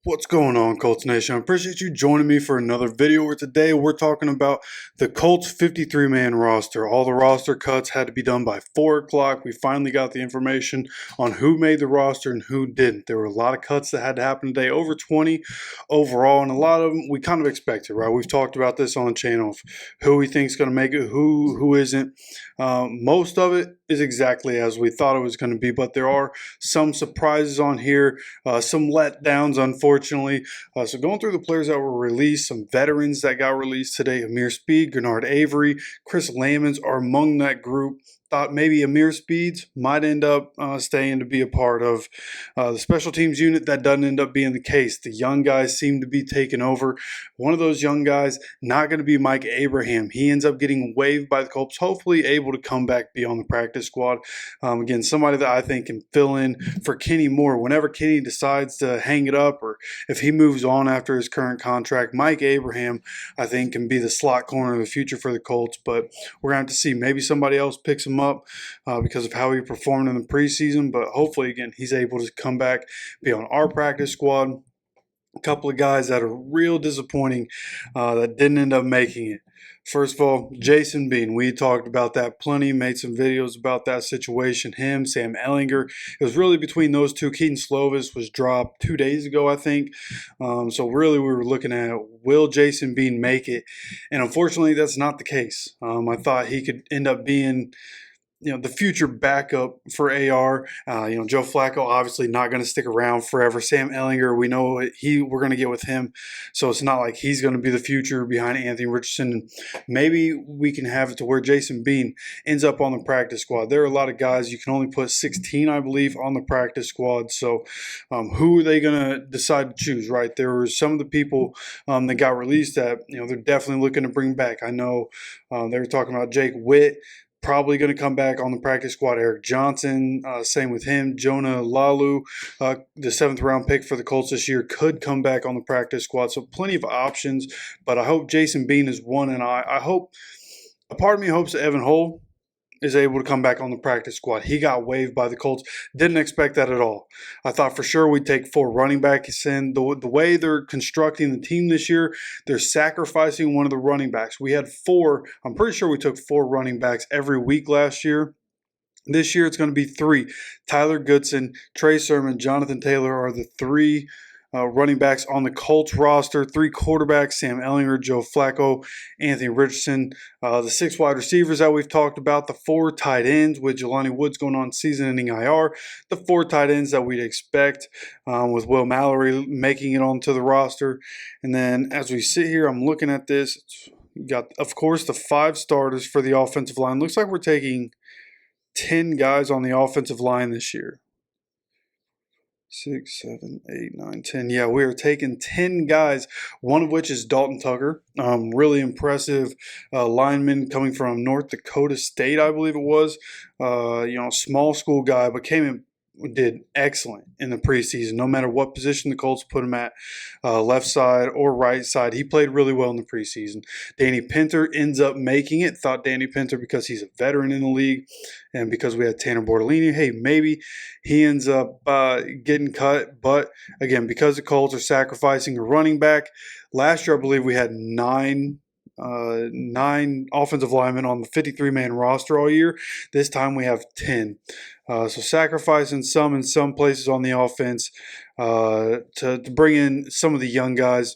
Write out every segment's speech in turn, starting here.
What's going on, Colts Nation? I appreciate you joining me for another video where today we're talking about the Colts 53-man roster. All the roster cuts had to be done by 4 o'clock. We finally got the information on who made the roster and who didn't. There were a lot of cuts that had to happen today, over 20 overall, and a lot of them we kind of expected, right? We've talked about this on the channel of who we think is going to make it, who isn't. Most of it is exactly as we thought it was going to be, but there are some surprises on here, some letdowns, unfortunately. So going through the players that were released, some veterans that got released today: Amir Speed, Gennard Avery, Chris Lamons are among that group. Thought maybe Amir Speeds might end up staying to be a part of the special teams unit. That doesn't end up being the case. The young guys seem to be taking over. One of those young guys, not going to be Mike Abraham. He ends up getting waived by the Colts, hopefully able to come back, be on the practice squad. Again, somebody that I think can fill in for Kenny Moore. Whenever Kenny decides to hang it up or if he moves on after his current contract, Mike Abraham, I think, can be the slot corner of the future for the Colts. But we're going to have to see. Maybe somebody else picks him up because of how he performed in the preseason. But hopefully, again, he's able to come back, be on our practice squad. A couple of guys that are real disappointing that didn't end up making it. First of all, Jason Bean. We talked about that plenty, made some videos about that situation. Him, Sam Ehlinger. It was really between those two. Keaton Slovis was dropped 2 days ago, I think. So really we were looking at, will Jason Bean make it? And unfortunately, that's not the case. I thought he could end up being the future backup for AR. Joe Flacco obviously not going to stick around forever. Sam Ehlinger, we know we're going to get with him, so it's not like he's going to be the future behind Anthony Richardson. And maybe we can have it to where Jason Bean ends up on the practice squad. There are a lot of guys. You can only put 16, I believe, on the practice squad. So who are they going to decide to choose, right? There were some of the people that got released that they're definitely looking to bring back. I know they were talking about Jake Witt, probably going to come back on the practice squad. Eric Johnson, same with him. Jonah Lalu, the 7th round pick for the Colts this year, could come back on the practice squad. So plenty of options, but I hope Jason Bean is one, and I hope, a part of me hopes that Evan Hull is able to come back on the practice squad. He got waived by the Colts. Didn't expect that at all. I thought for sure we'd take 4 running backs in. The way they're constructing the team this year, they're sacrificing one of the running backs. We had 4. I'm pretty sure we took 4 running backs every week last year. This year it's going to be 3. Tyler Goodson, Trey Sermon, Jonathan Taylor are the 3 running backs on the Colts roster. 3 quarterbacks: Sam Ehlinger, Joe Flacco, Anthony Richardson. The 6 wide receivers that we've talked about. The 4 tight ends with Jelani Woods going on season-ending IR. The 4 tight ends that we'd expect with Will Mallory making it onto the roster. And then as we sit here, I'm looking at this. You got, of course, the 5 starters for the offensive line. Looks like we're taking 10 guys on the offensive line this year. 6, 7, 8, 9, 10. Yeah, we are taking 10 guys, one of which is Dalton Tucker. Really impressive lineman coming from North Dakota State, I believe it was. Small school guy, but came in, did excellent in the preseason. No matter what position the Colts put him at, left side or right side, he played really well in the preseason. Danny Pinter ends up making it. Thought Danny Pinter, because he's a veteran in the league and because we had Tanner Bortolini, hey, maybe he ends up getting cut. But again, because the Colts are sacrificing a running back, last year I believe we had 9 offensive linemen on the 53-man roster all year. This time we have 10. So sacrificing some in some places on the offense to bring in some of the young guys.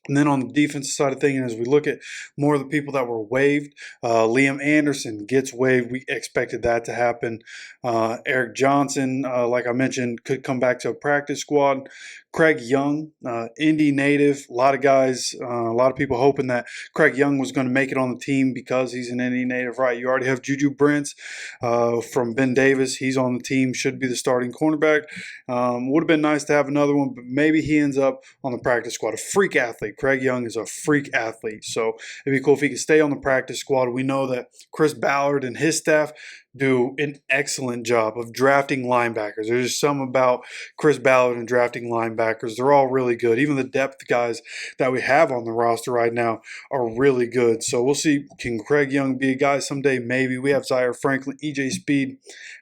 And then on the defensive side of things, as we look at more of the people that were waived, Liam Anderson gets waived. We expected that to happen. Eric Johnson, like I mentioned, could come back to a practice squad. Craig Young, Indy native. A lot of guys, a lot of people hoping that Craig Young was going to make it on the team because he's an Indy native, right? You already have Juju Brents from Ben Davis. He's on the team, should be the starting cornerback. Would have been nice to have another one, but maybe he ends up on the practice squad. A freak athlete. Craig Young is a freak athlete, so it'd be cool if he could stay on the practice squad. We know that Chris Ballard and his staff do an excellent job of drafting linebackers. There's just some about Chris Ballard and drafting linebackers. They're all really good. Even the depth guys that we have on the roster right now are really good. So we'll see. Can Craig Young be a guy someday? Maybe. We have Zaire Franklin, EJ Speed.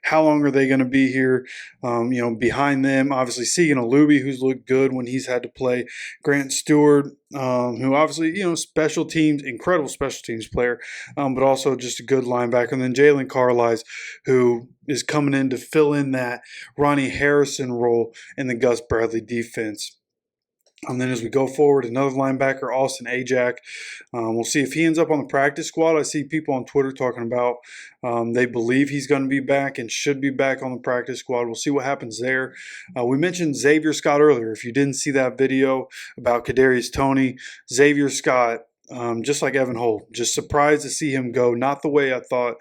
How long are they going to be here? Behind them, obviously, Segan Alubi, who's looked good when he's had to play. Grant Stewart, who obviously, special teams, incredible special teams player, but also just a good linebacker. And then Jalen Carlisle, who is coming in to fill in that Rodney Harrison role in the Gus Bradley defense. And then as we go forward, another linebacker, Austin Ajak. We'll see if he ends up on the practice squad. I see people on Twitter talking about they believe he's going to be back and should be back on the practice squad. We'll see what happens there. We mentioned Xavier Scott earlier. If you didn't see that video about Kadarius Toney, Xavier Scott, just like Evan Hull, just surprised to see him go. Not the way I thought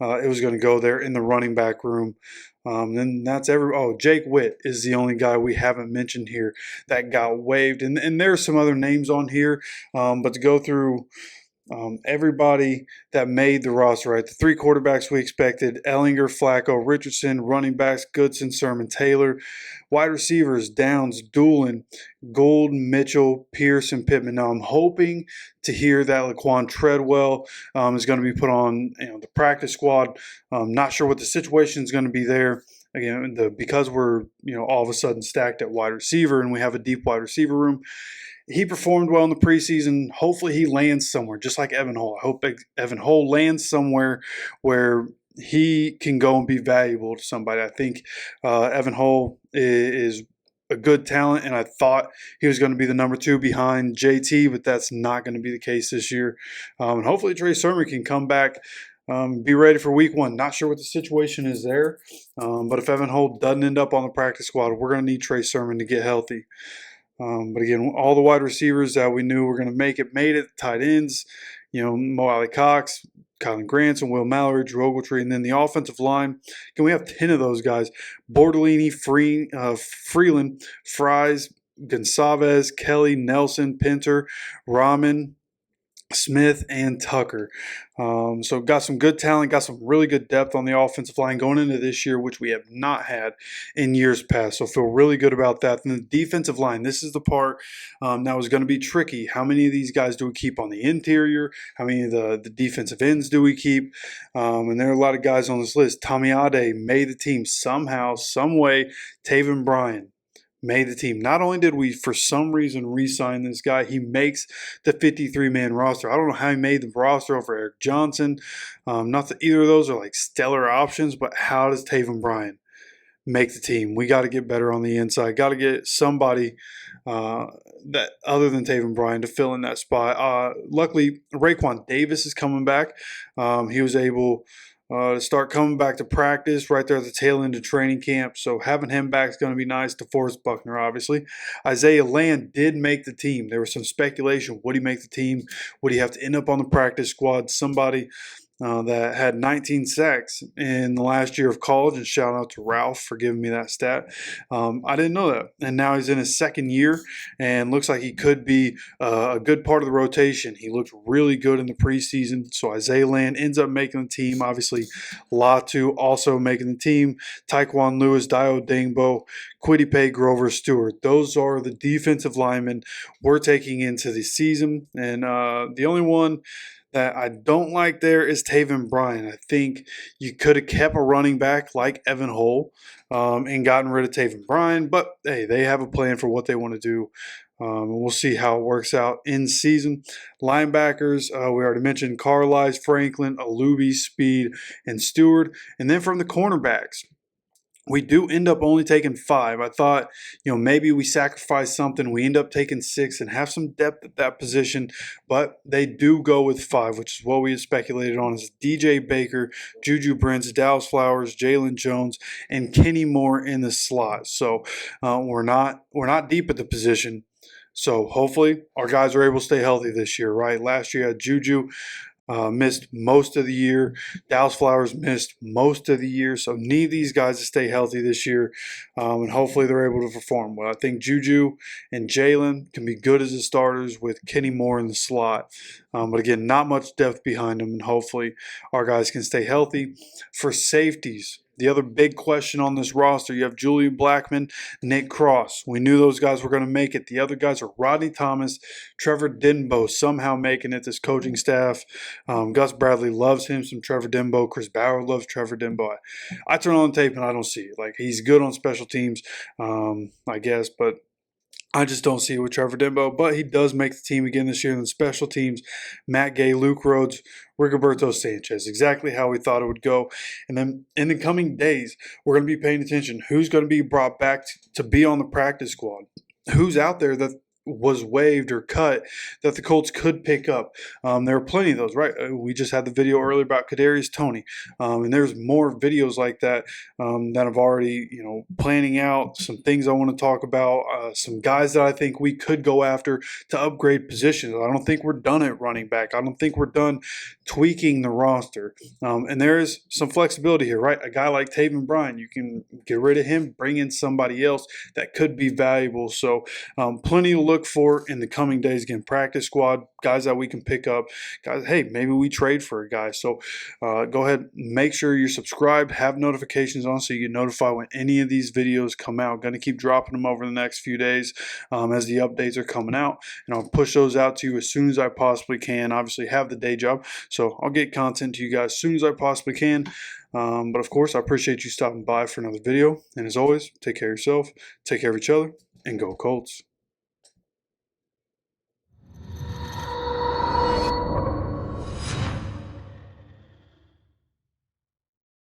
it was going to go there in the running back room. Then that's Jake Witt is the only guy we haven't mentioned here that got waived. And there are some other names on here, but to go through everybody that made the roster, right? The three quarterbacks we expected: Ellinger, Flacco, Richardson. Running backs: Goodson, Sermon, Taylor. Wide receivers: Downs, Doolin, Gould, Mitchell, Pierce, and Pittman. Now I'm hoping to hear that Laquan Treadwell is going to be put on the practice squad. Not sure what the situation is going to be there. Again, because we're all of a sudden stacked at wide receiver and we have a deep wide receiver room. He performed well in the preseason. Hopefully he lands somewhere, just like Evan Hull. I hope Evan Hull lands somewhere where he can go and be valuable to somebody. I think Evan Hull is a good talent, and I thought he was going to be the number 2 behind JT, but that's not going to be the case this year. And hopefully Trey Sermon can come back, be ready for week 1. Not sure what the situation is there, but if Evan Hull doesn't end up on the practice squad, we're going to need Trey Sermon to get healthy. But again, all the wide receivers that we knew were going to make it, made it. Tight ends, Mo Alley Cox, Kylan Granson, Will Mallory, Drew Ogletree, and then the offensive line. Can we have 10 of those guys? Bortolini, Freeland, Fries, Gonçalves, Kelly, Nelson, Pinter, Rahman, Smith, and Tucker. So got some good talent, got some really good depth on the offensive line going into this year, which we have not had in years past. So feel really good about that. And the defensive line, this is the part that was going to be tricky. How many of these guys do we keep on the interior? How many of the defensive ends do we keep? And there are a lot of guys on this list. Tommy Ade made the team somehow, some way. Taven Bryan made the team. Not only did we, for some reason, re-sign this guy, he makes the 53-man roster. I don't know how he made the roster over Eric Johnson. Not that either of those are like stellar options, but how does Taven Bryan make the team? We got to get better on the inside. Got to get somebody that other than Taven Bryan to fill in that spot. Luckily, Raekwon Davis is coming back. He was able to start coming back to practice right there at the tail end of training camp. So having him back is going to be nice. DeForest Buckner, obviously. Isaiah Land did make the team. There was some speculation. Would he make the team? Would he have to end up on the practice squad? Somebody that had 19 sacks in the last year of college, and shout out to Ralph for giving me that stat. I didn't know that, and now he's in his second year and looks like he could be a good part of the rotation. He looked really good in the preseason, so Isaiah Land ends up making the team. Obviously, Latu also making the team. Taekwon Lewis, Dio Dingbo, Kwity Paye, Grover Stewart. Those are the defensive linemen we're taking into the season, and the only one that I don't like there is Taven Bryan. I think you could have kept a running back like Evan Hull and gotten rid of Taven Bryan, but hey, they have a plan for what they want to do. We'll see how it works out in season. Linebackers, we already mentioned Carlisle, Franklin, Alubi, Speed, and Stewart. And then from the cornerbacks, we do end up only taking 5. I thought, maybe we sacrifice something. We end up taking 6 and have some depth at that position, but they do go with 5, which is what we had speculated on. Is DJ Baker, Juju Brents, Dallas Flowers, Jalen Jones, and Kenny Moore in the slot. So we're not deep at the position. So hopefully our guys are able to stay healthy this year, right? Last year at Juju, missed most of the year. Dallas Flowers missed most of the year. So need these guys to stay healthy this year, and hopefully they're able to perform well. I think Juju and Jalen can be good as the starters with Kenny Moore in the slot. But again, not much depth behind them, and hopefully our guys can stay healthy. For safeties, the other big question on this roster, you have Julian Blackmon, Nick Cross. We knew those guys were going to make it. The other guys are Rodney Thomas, Trevor Denbo, somehow making it, this coaching staff. Gus Bradley loves him some Trevor Denbo. Chris Bauer loves Trevor Denbo. I turn on the tape and I don't see it. Like, he's good on special teams, I guess, but I just don't see it with Trevor Denbo, but he does make the team again this year in the special teams. Matt Gay, Luke Rhodes, Rigoberto Sanchez, exactly how we thought it would go. And then in the coming days, we're going to be paying attention. Who's going to be brought back to be on the practice squad? Who's out there that was waived or cut that the Colts could pick up? There are plenty of those, right? We just had the video earlier about Kadarius Toney, and there's more videos like that that I've already, planning out some things I want to talk about, some guys that I think we could go after to upgrade positions. I don't think we're done at running back. I don't think we're done tweaking the roster, and there is some flexibility here, right? A guy like Taven Bryan, you can get rid of him, bring in somebody else that could be valuable. So plenty to look for in the coming days. Again, practice squad, guys that we can pick up, guys, hey, maybe we trade for a guy. So go ahead, make sure you're subscribed, have notifications on so you get notified when any of these videos come out. Going to keep dropping them over the next few days as the updates are coming out, and I'll push those out to you as soon as I possibly can. Obviously have the day job, so I'll get content to you guys as soon as I possibly can. But of course, I appreciate you stopping by for another video, and as always, take care of yourself, take care of each other, and go Colts.